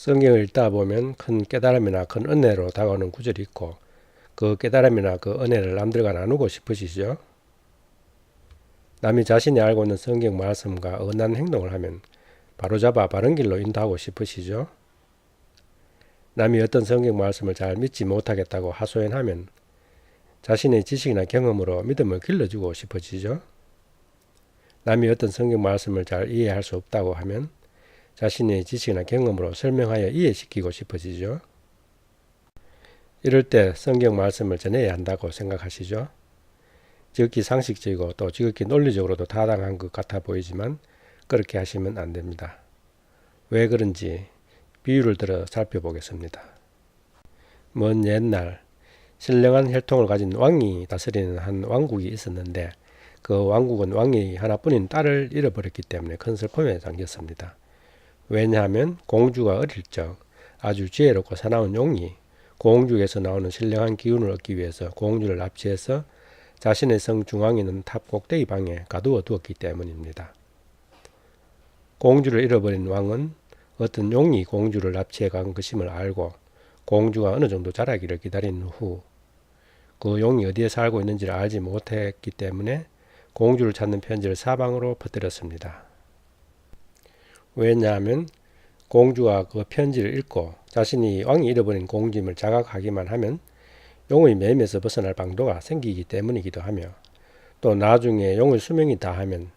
성경을 읽다 보면 큰 깨달음이나 큰 은혜로 다가오는 구절이 있고 그 깨달음이나 그 은혜를 남들과 나누고 싶으시죠? 남이 자신이 알고 있는 성경 말씀과 어긋나는 행동을 하면 바로잡아 바른 길로 인도하고 싶으시죠? 남이 어떤 성경 말씀을 잘 믿지 못하겠다고 하소연하면 자신의 지식이나 경험으로 믿음을 길러주고 싶어지죠? 남이 어떤 성경 말씀을 잘 이해할 수 없다고 하면 자신의 지식이나 경험으로 설명하여 이해시키고 싶어지죠? 이럴 때 성경 말씀을 전해야 한다고 생각하시죠? 지극히 상식적이고 또 지극히 논리적으로도 타당한 것 같아 보이지만 그렇게 하시면 안 됩니다. 왜 그런지 비유를 들어 살펴보겠습니다. 먼 옛날 신령한 혈통을 가진 왕이 다스리는 한 왕국이 있었는데 그 왕국은 왕이 하나뿐인 딸을 잃어버렸기 때문에 큰 슬픔에 잠겼습니다. 왜냐하면 공주가 어릴 적 아주 지혜롭고 사나운 용이 공주에게서 나오는 신령한 기운을 얻기 위해서 공주를 납치해서 자신의 성 중앙에 있는 탑 꼭대기 방에 가두어 두었기 때문입니다. 공주를 잃어버린 왕은 어떤 용이 공주를 납치해 간 것임을 알고 공주가 어느 정도 자라기를 기다린 후 그 용이 어디에 살고 있는지를 알지 못했기 때문에 공주를 찾는 편지를 사방으로 퍼뜨렸습니다. 왜냐하면 공주가 그 편지를 읽고 자신이 왕이 잃어버린 공주임을 자각하기만 하면 용의 매임에서 벗어날 방도가 생기기 때문이기도 하며 또 나중에 용의 수명이 다하면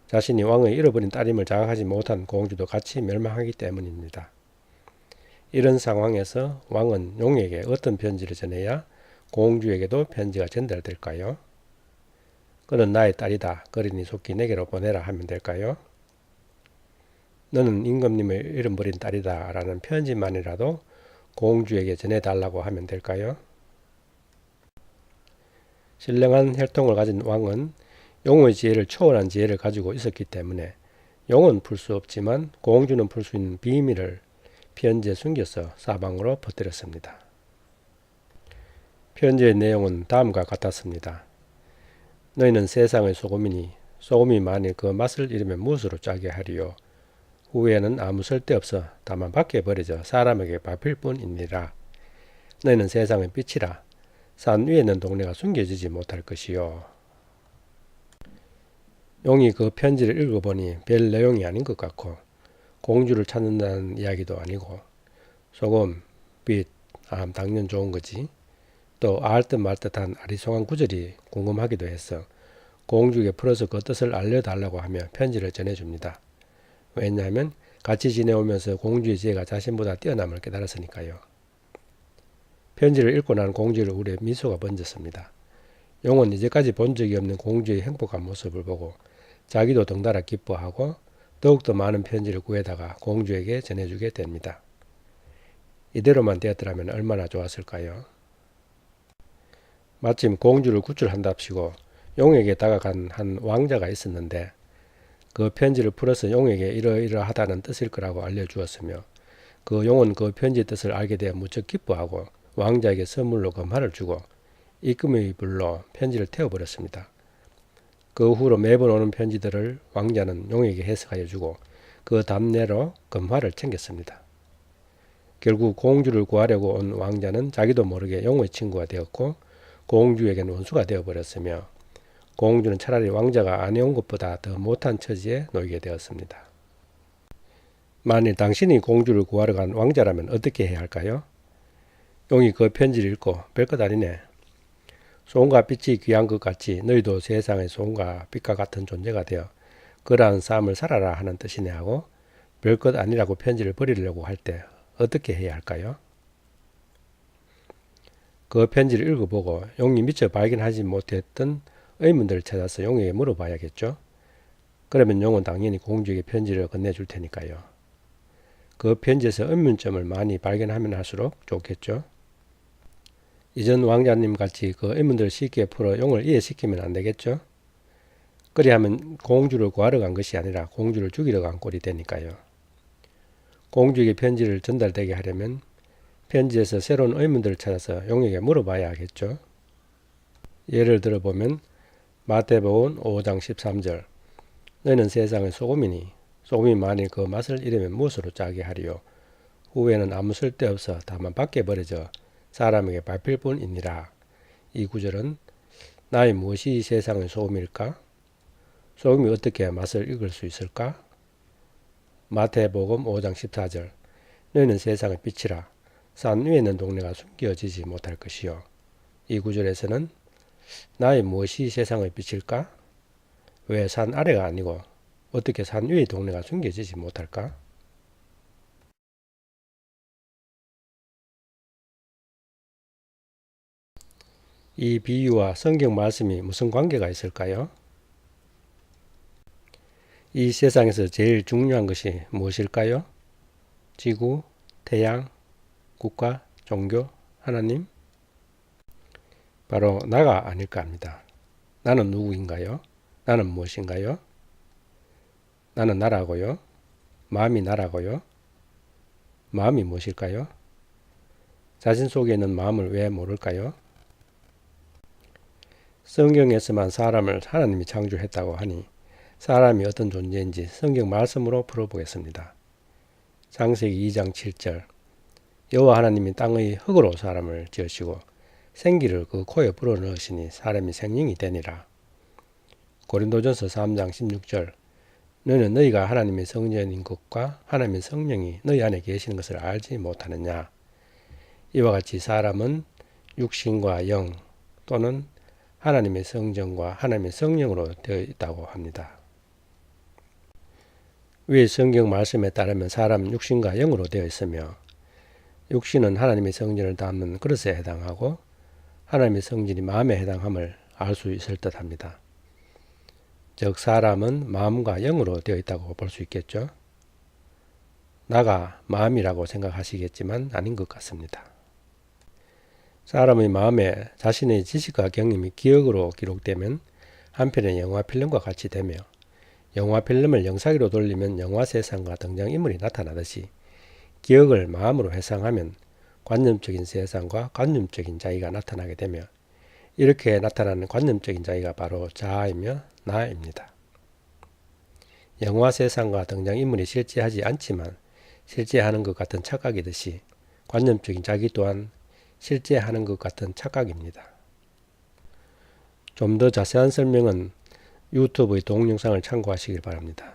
자신이 왕의 잃어버린 딸임을 자각하지 못한 공주도 같이 멸망하기 때문입니다. 이런 상황에서 왕은 용에게 어떤 편지를 전해야 공주에게도 편지가 전달될까요? 그는 나의 딸이다. 그러니 속히 내게로 보내라 하면 될까요? 너는 임금님을 잃어버린 딸이다 라는 편지만이라도 공주에게 전해달라고 하면 될까요? 신령한 혈통을 가진 왕은 용의 지혜를 초월한 지혜를 가지고 있었기 때문에 용은 풀 수 없지만 공주는 풀 수 있는 비밀을 편지에 숨겨서 사방으로 퍼뜨렸습니다. 편지의 내용은 다음과 같았습니다. 너희는 세상의 소금이니 소금이 만일 그 맛을 잃으면 무엇으로 짜게 하리요. 후에는 아무 쓸데없어 다만 밖에 버려져 사람에게 밟힐 뿐이니라. 너희는 세상의 빛이라. 산 위에 있는 동네가 숨겨지지 못할 것이요. 용이 그 편지를 읽어보니 별 내용이 아닌 것 같고 공주를 찾는다는 이야기도 아니고 소금, 빛, 당연 좋은 거지. 또 알듯 말듯한 아리송한 구절이 궁금하기도 해서 공주에게 풀어서 그 뜻을 알려달라고 하며 편지를 전해줍니다. 왜냐하면 같이 지내오면서 공주의 지혜가 자신보다 뛰어남을 깨달았으니까요. 편지를 읽고 난 공주의 얼굴에 미소가 번졌습니다. 용은 이제까지 본 적이 없는 공주의 행복한 모습을 보고 자기도 덩달아 기뻐하고 더욱더 많은 편지를 구해다가 공주에게 전해주게 됩니다. 이대로만 되었더라면 얼마나 좋았을까요? 마침 공주를 구출한답시고 용에게 다가간 한 왕자가 있었는데 그 편지를 풀어서 용에게 이러이러하다는 뜻일 거라고 알려주었으며 그 용은 그 편지의 뜻을 알게 되어 무척 기뻐하고 왕자에게 선물로 금화를 주고 입금의 불로 편지를 태워버렸습니다. 그 후로 매번 오는 편지들을 왕자는 용에게 해석하여 주고 그 답례로 금화를 챙겼습니다. 결국 공주를 구하려고 온 왕자는 자기도 모르게 용의 친구가 되었고 공주에게는 원수가 되어버렸으며 공주는 차라리 왕자가 안 해온 것보다 더 못한 처지에 놓이게 되었습니다. 만일 당신이 공주를 구하러 간 왕자라면 어떻게 해야 할까요? 용이 그 편지를 읽고 별것 아니네. 소금과 빛이 귀한 것 같이 너희도 세상의 소금과 빛과 같은 존재가 되어 그러한 삶을 살아라 하는 뜻이네 하고 별것 아니라고 편지를 버리려고 할 때 어떻게 해야 할까요? 그 편지를 읽어보고 용이 미처 발견하지 못했던 의문들을 찾아서 용에게 물어봐야겠죠. 그러면 용은 당연히 공주에게 편지를 건네줄 테니까요. 그 편지에서 의문점을 많이 발견하면 할수록 좋겠죠. 이전 왕자님 같이 그 의문들을 쉽게 풀어 용을 이해시키면 안 되겠죠. 그리하면 공주를 구하러 간 것이 아니라 공주를 죽이러 간 꼴이 되니까요. 공주에게 편지를 전달되게 하려면 편지에서 새로운 의문들을 찾아서 용에게 물어봐야 하겠죠. 예를 들어보면 마태복음 5장 13절 너희는 세상의 소금이니 소금이 만일 그 맛을 잃으면 무엇으로 짜게 하리요. 후에는 아무 쓸데없어 다만 밖에 버려져 사람에게 밟힐 뿐이니라. 이 구절은 나의 무엇이 세상의 소금일까? 소금이 어떻게 맛을 읽을 수 있을까? 마태복음 5장 14절 너희는 세상의 빛이라. 산 위에 있는 동네가 숨겨지지 못할 것이요. 이 구절에서는 나의 무엇이 세상의 빛일까? 왜 산 아래가 아니고 어떻게 산 위의 동네가 숨겨지지 못할까? 이 비유와 성경 말씀이 무슨 관계가 있을까요? 이 세상에서 제일 중요한 것이 무엇일까요? 지구, 태양, 국가, 종교, 하나님? 바로 나가 아닐까 합니다. 나는 누구인가요? 나는 무엇인가요? 나는 나라고요? 마음이 나라고요? 마음이 무엇일까요? 자신 속에 있는 마음을 왜 모를까요? 성경에서만 사람을 하나님이 창조했다고 하니 사람이 어떤 존재인지 성경 말씀으로 풀어보겠습니다. 창세기 2장 7절 여호와 하나님이 땅의 흙으로 사람을 지으시고 생기를 그 코에 불어넣으시니 사람이 생명이 되니라. 고린도전서 3장 16절 너는 너희가 하나님의 성전인 것과 하나님의 성령이 너희 안에 계시는 것을 알지 못하느냐. 이와 같이 사람은 육신과 영 또는 하나님의 성전과 하나님의 성령으로 되어 있다고 합니다. 위의 성경 말씀에 따르면 사람은 육신과 영으로 되어 있으며 육신은 하나님의 성전을 담는 그릇에 해당하고 하나님의 성전이 마음에 해당함을 알 수 있을 듯합니다. 즉 사람은 마음과 영으로 되어 있다고 볼 수 있겠죠. 나가 마음이라고 생각하시겠지만 아닌 것 같습니다. 사람의 마음에 자신의 지식과 경험이 기억으로 기록되면 한편의 영화 필름과 같이 되며 영화 필름을 영상기로 돌리면 영화 세상과 등장인물이 나타나듯이 기억을 마음으로 회상하면 관념적인 세상과 관념적인 자기가 나타나게 되며 이렇게 나타나는 관념적인 자기가 바로 자아이며 나입니다. 영화 세상과 등장인물이 실제하지 않지만 실제하는 것 같은 착각이듯이 관념적인 자기 또한 실제하는 것 같은 착각입니다. 좀 더 자세한 설명은 유튜브의 동영상을 참고하시길 바랍니다.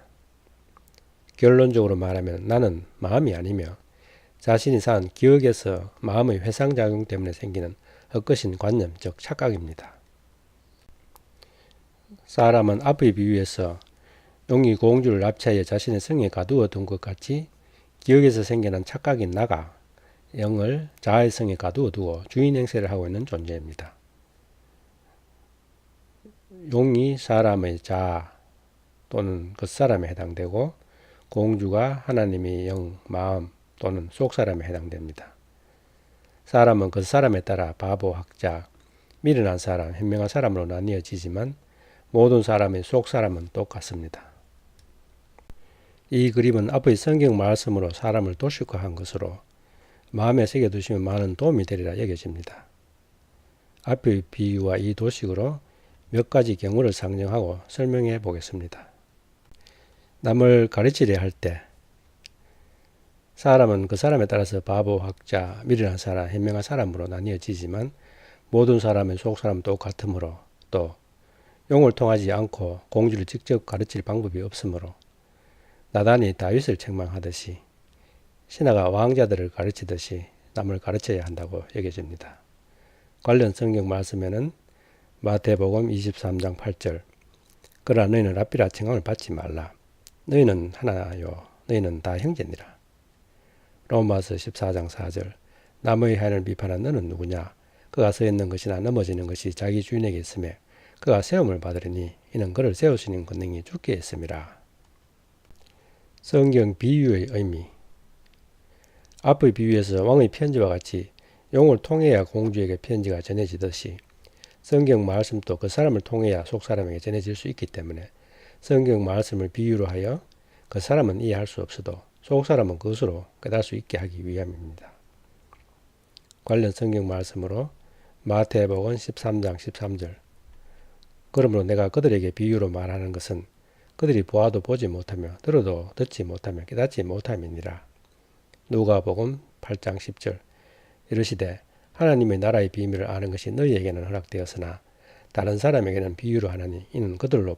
결론적으로 말하면 나는 마음이 아니며 자신이 산 기억에서 마음의 회상작용 때문에 생기는 헛것인 관념, 즉 착각입니다. 사람은 앞의 비유에서 용이 공주를 납치하여 자신의 성에 가두어 둔 것 같이 기억에서 생겨난 착각인 나가 영을 자아의 성에 가두어 두고 주인 행세를 하고 있는 존재입니다. 용이 사람의 자아 또는 겉사람에 해당되고 공주가 하나님의 영, 마음 또는 속사람에 해당됩니다. 사람은 겉사람에 따라 바보, 학자, 미련한 사람, 현명한 사람으로 나뉘어지지만 모든 사람의 속사람은 똑같습니다. 이 그림은 앞의 성경 말씀으로 사람을 도식화한 것으로 마음에 새겨두시면 많은 도움이 되리라 여겨집니다. 앞의 비유와 이 도식으로 몇 가지 경우를 상정하고 설명해 보겠습니다. 남을 가르치려 할 때 사람은 그 사람에 따라서 바보, 학자, 미련한 사람, 현명한 사람으로 나뉘어지지만 모든 사람의 속사람은 똑같으므로 또 용을 통하지 않고 공주를 직접 가르칠 방법이 없으므로 나단이 다윗을 책망하듯이 신하가 왕자들을 가르치듯이 남을 가르쳐야 한다고 여겨집니다. 관련 성경 말씀에는 마태복음 23장 8절 그러나 너희는 랍비라 칭함을 받지 말라. 너희는 하나요. 너희는 다 형제니라. 로마서 14장 4절 남의 하인을 비판한 너는 누구냐. 그가 서 있는 것이나 넘어지는 것이 자기 주인에게 있음에 그가 세움을 받으리니 이는 그를 세우시는 권능이 주께 있음이라. 성경 비유의 의미 앞의 비유에서 왕의 편지와 같이 용을 통해야 공주에게 편지가 전해지듯이 성경 말씀도 그 사람을 통해야 속사람에게 전해질 수 있기 때문에 성경 말씀을 비유로 하여 그 사람은 이해할 수 없어도 속사람은 그것으로 깨달을 수 있게 하기 위함입니다. 관련 성경 말씀으로 마태복음 13장 13절 그러므로 내가 그들에게 비유로 말하는 것은 그들이 보아도 보지 못하며 들어도 듣지 못하며 깨닫지 못함이니라. 누가복음 8장 10절 이르시되 하나님의 나라의 비밀을 아는 것이 너희에게는 허락되었으나 다른 사람에게는 비유로 하나니 이는 그들로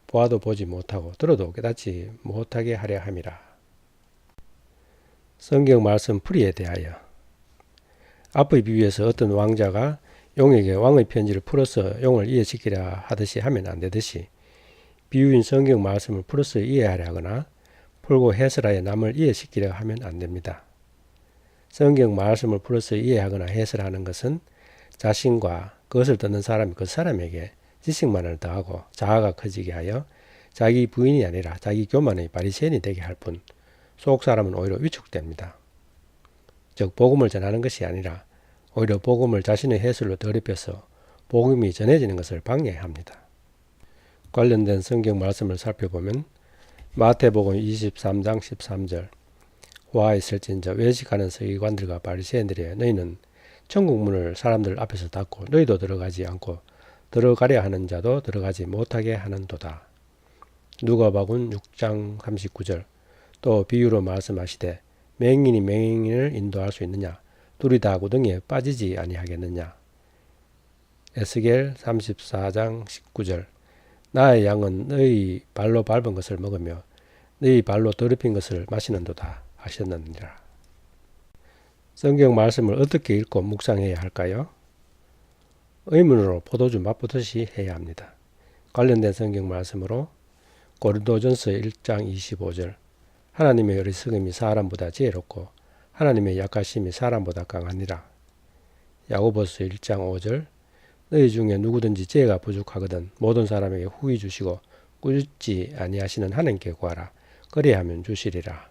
보아도 보지 못하고 들어도 깨닫지 못하게 하려 함이라. 성경 말씀 풀이에 대하여 앞의 비유에서 어떤 왕자가 용에게 왕의 편지를 풀어서 용을 이해시키려 하듯이 하면 안 되듯이 비유인 성경 말씀을 풀어서 이해하려 하거나 풀고 해설하여 남을 이해시키려 하면 안 됩니다. 성경 말씀을 풀어서 이해하거나 해설하는 것은 자신과 그것을 듣는 사람이 그 사람에게 지식만을 더하고 자아가 커지게 하여 자기 부인이 아니라 자기 교만의 바리새인이 되게 할 뿐 속 사람은 오히려 위축됩니다. 즉 복음을 전하는 것이 아니라 오히려 복음을 자신의 해설로 더럽혀서 복음이 전해지는 것을 방해합니다. 관련된 성경 말씀을 살펴보면 마태복음 23장 13절 와 있을진저 외식하는 서기관들과 바리새인들이여 너희는 천국 문을 사람들 앞에서 닫고 너희도 들어가지 않고 들어가려 하는 자도 들어가지 못하게 하는도다. 누가복음 6장 39절 또 비유로 말씀하시되 맹인이 맹인을 인도할 수 있느냐 둘이 다 구덩이에 빠지지 아니하겠느냐. 에스겔 34장 19절 나의 양은 너희 발로 밟은 것을 먹으며 너희 발로 더럽힌 것을 마시는도다 하셨느니라. 성경 말씀을 어떻게 읽고 묵상해야 할까요? 의문으로 포도주 맛보듯이 해야 합니다. 관련된 성경 말씀으로 고린도전서 1장 25절 하나님의 어리석음이 사람보다 지혜롭고 하나님의 약하심이 사람보다 강하니라. 야고보서 1장 5절 너희 중에 누구든지 지혜가 부족하거든 모든 사람에게 후히 주시고 꾸짖지 아니하시는 하나님께 구하라. 그리하면 주시리라.